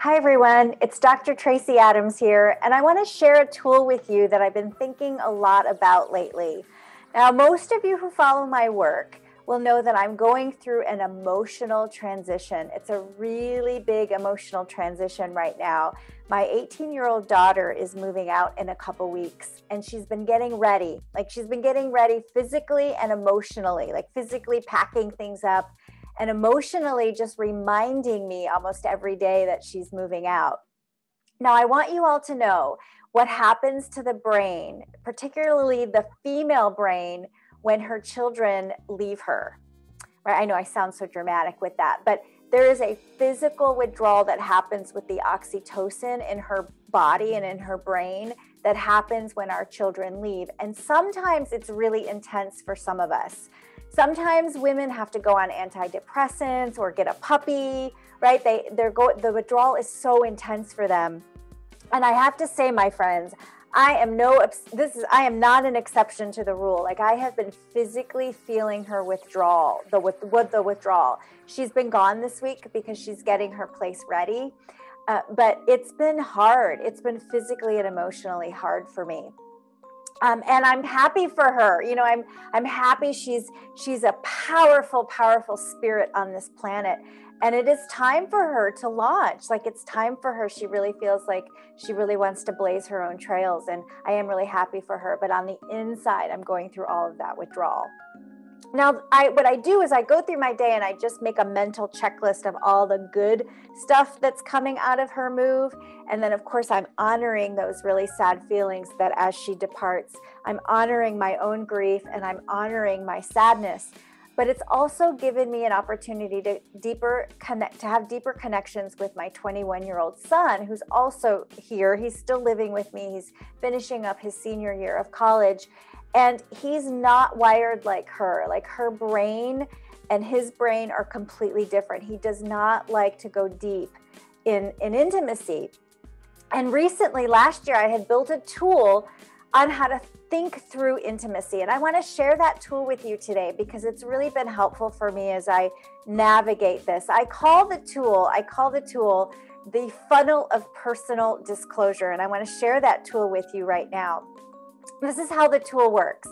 Hi everyone, it's Dr. Tracey Adams here, and I want to share a tool with you that I've been thinking a lot about lately. Now, most of you who follow my work will know that I'm going through an emotional transition. It's a really big emotional transition right now. My 18-year-old daughter is moving out in a couple weeks, and she's been getting ready. She's been getting ready physically and emotionally, physically packing things up, and emotionally just reminding me almost every day that she's moving out. Now, I want you all to know what happens to the brain, particularly the female brain, when her children leave her. Right? I know I sound so dramatic with that, but there is a physical withdrawal that happens with the oxytocin in her body and in her brain that happens when our children leave. And sometimes it's really intense for some of us. Sometimes women have to go on antidepressants or get a puppy, right? The withdrawal is so intense for them. And I have to say, my friends, I am not an exception to the rule. I have been physically feeling her withdrawal, the withdrawal. She's been gone this week because she's getting her place ready. But it's been hard. It's been physically and emotionally hard for me. And I'm happy for her. I'm happy she's a powerful, powerful spirit on this planet. And it is time for her to launch. It's time for her. She really feels like she really wants to blaze her own trails. And I am really happy for her. But on the inside, I'm going through all of that withdrawal. Now, what I do is I go through my day and I just make a mental checklist of all the good stuff that's coming out of her move. And then, of course, I'm honoring those really sad feelings that as she departs, I'm honoring my own grief and I'm honoring my sadness. But it's also given me an opportunity to have deeper connections with my 21-year-old son, who's also here. He's still living with me. He's finishing up his senior year of college. And he's not wired like her. Her brain and his brain are completely different. He does not like to go deep in intimacy. And recently, last year, I had built a tool on how to think through intimacy. And I want to share that tool with you today because it's really been helpful for me as I navigate this. I call the tool the funnel of personal disclosure. And I want to share that tool with you right now. This is how the tool works.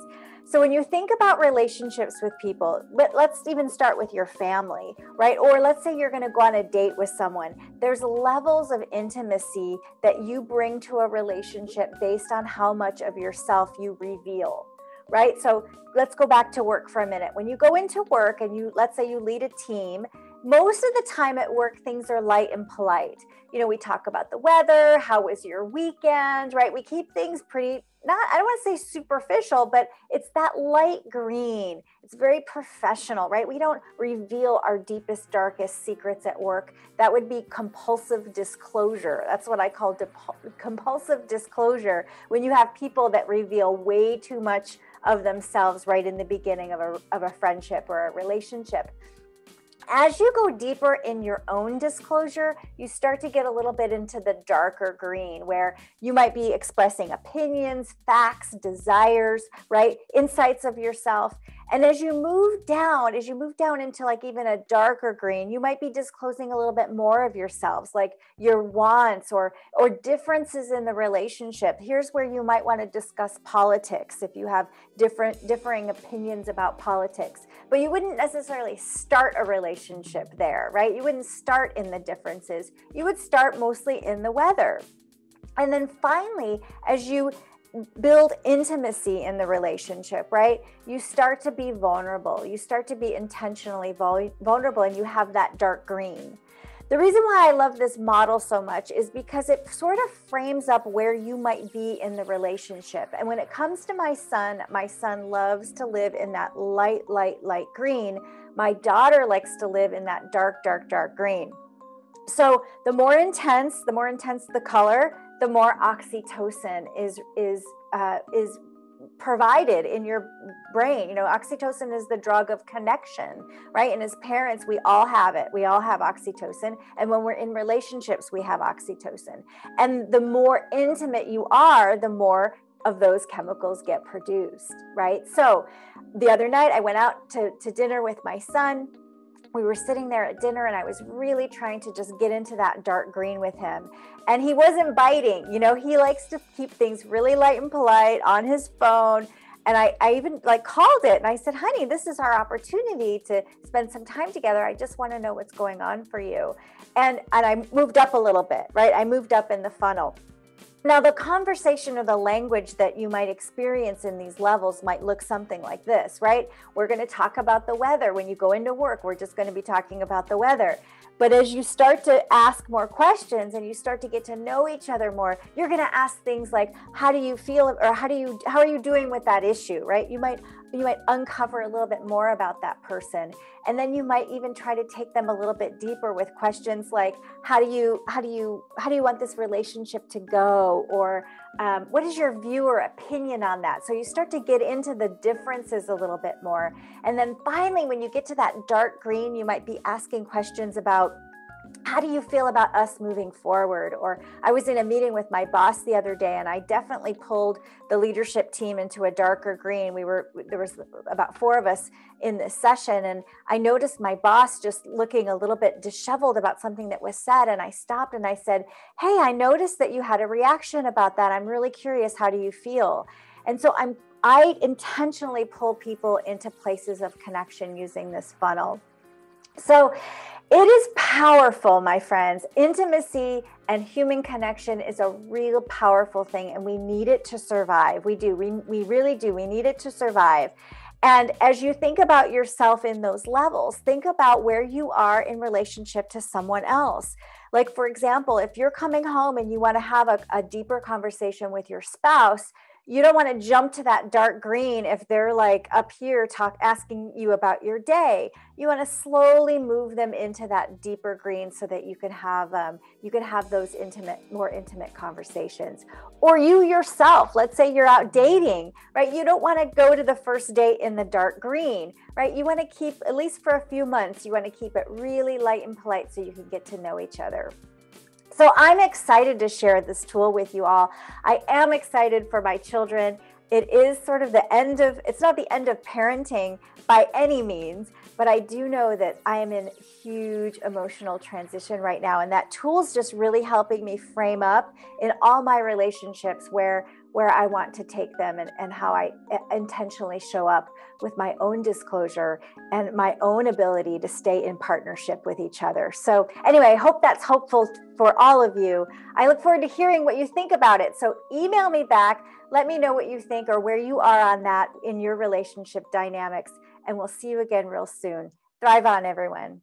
So when you think about relationships with people, let's even start with your family, right? Or let's say you're going to go on a date with someone. There's levels of intimacy that you bring to a relationship based on how much of yourself you reveal, right? So let's go back to work for a minute. When you go into work and let's say you lead a team, most of the time at work, things are light and polite. We talk about the weather, how was your weekend, right? We keep things pretty, I don't want to say superficial, but it's that light green. It's very professional, right? We don't reveal our deepest, darkest secrets at work. That would be compulsive disclosure. That's what I call compulsive disclosure, when you have people that reveal way too much of themselves right in the beginning of a friendship or a relationship. As you go deeper in your own disclosure, you start to get a little bit into the darker green, where you might be expressing opinions, facts, desires, right? Insights of yourself. And as you move down into even a darker green, you might be disclosing a little bit more of yourselves, like your wants or differences in the relationship. Here's where you might want to discuss politics if you have differing opinions about politics. But you wouldn't necessarily start a relationship there, right? You wouldn't start in the differences. You would start mostly in the weather. And then finally, as you build intimacy in the relationship, right? You start to be vulnerable. You start to be intentionally vulnerable, and you have that dark green. The reason why I love this model so much is because it sort of frames up where you might be in the relationship. And when it comes to my son loves to live in that light green. My daughter likes to live in that dark green. So the more intense the color, the more oxytocin is provided in your brain. Oxytocin is the drug of connection, right? And as parents, we all have it. We all have oxytocin. And when we're in relationships, we have oxytocin. And the more intimate you are, the more of those chemicals get produced, right? So the other night I went out to dinner with my son. we were sitting there at dinner and I was really trying to just get into that dark green with him. And he wasn't biting. You know, he likes to keep things really light and polite on his phone. And I even like called it and I said, honey, this is our opportunity to spend some time together. I just want to know what's going on for you. And I moved up a little bit, right? I moved up in the funnel. Now, the conversation or the language that you might experience in these levels might look something like this, right? We're going to talk about the weather. When you go into work, we're just going to be talking about the weather. But as you start to ask more questions and you start to get to know each other more, you're going to ask things like, how do you feel, or how are you doing with that issue, right? You might uncover a little bit more about that person. And then you might even try to take them a little bit deeper with questions like, how do you want this relationship to go? Or what is your view or opinion on that? So you start to get into the differences a little bit more. And then finally, when you get to that dark green, you might be asking questions about, how do you feel about us moving forward? Or I was in a meeting with my boss the other day and I definitely pulled the leadership team into a darker green. There was about 4 of us in this session and I noticed my boss just looking a little bit disheveled about something that was said. And I stopped and I said, hey, I noticed that you had a reaction about that. I'm really curious. How do you feel? And so I intentionally pull people into places of connection using this funnel. So it is powerful, my friends. Intimacy and human connection is a real powerful thing, and we need it to survive. We do. We really do. We need it to survive. And as you think about yourself in those levels, think about where you are in relationship to someone else. Like, for example, if you're coming home and you want to have a deeper conversation with your spouse, you don't want to jump to that dark green if they're like up here asking you about your day. You want to slowly move them into that deeper green so that you can have those more intimate conversations. Or you yourself, let's say you're out dating, right? You don't want to go to the first date in the dark green, right? You want to keep, at least for a few months, you want to keep it really light and polite so you can get to know each other. So I'm excited to share this tool with you all. I am excited for my children. It is sort of it's not the end of parenting by any means, but I do know that I am in huge emotional transition right now. And that tool's just really helping me frame up in all my relationships where I want to take them and how I intentionally show up with my own disclosure and my own ability to stay in partnership with each other. So anyway, I hope that's helpful for all of you. I look forward to hearing what you think about it. So email me back. Let me know what you think or where you are on that in your relationship dynamics. And we'll see you again real soon. Thrive on, everyone.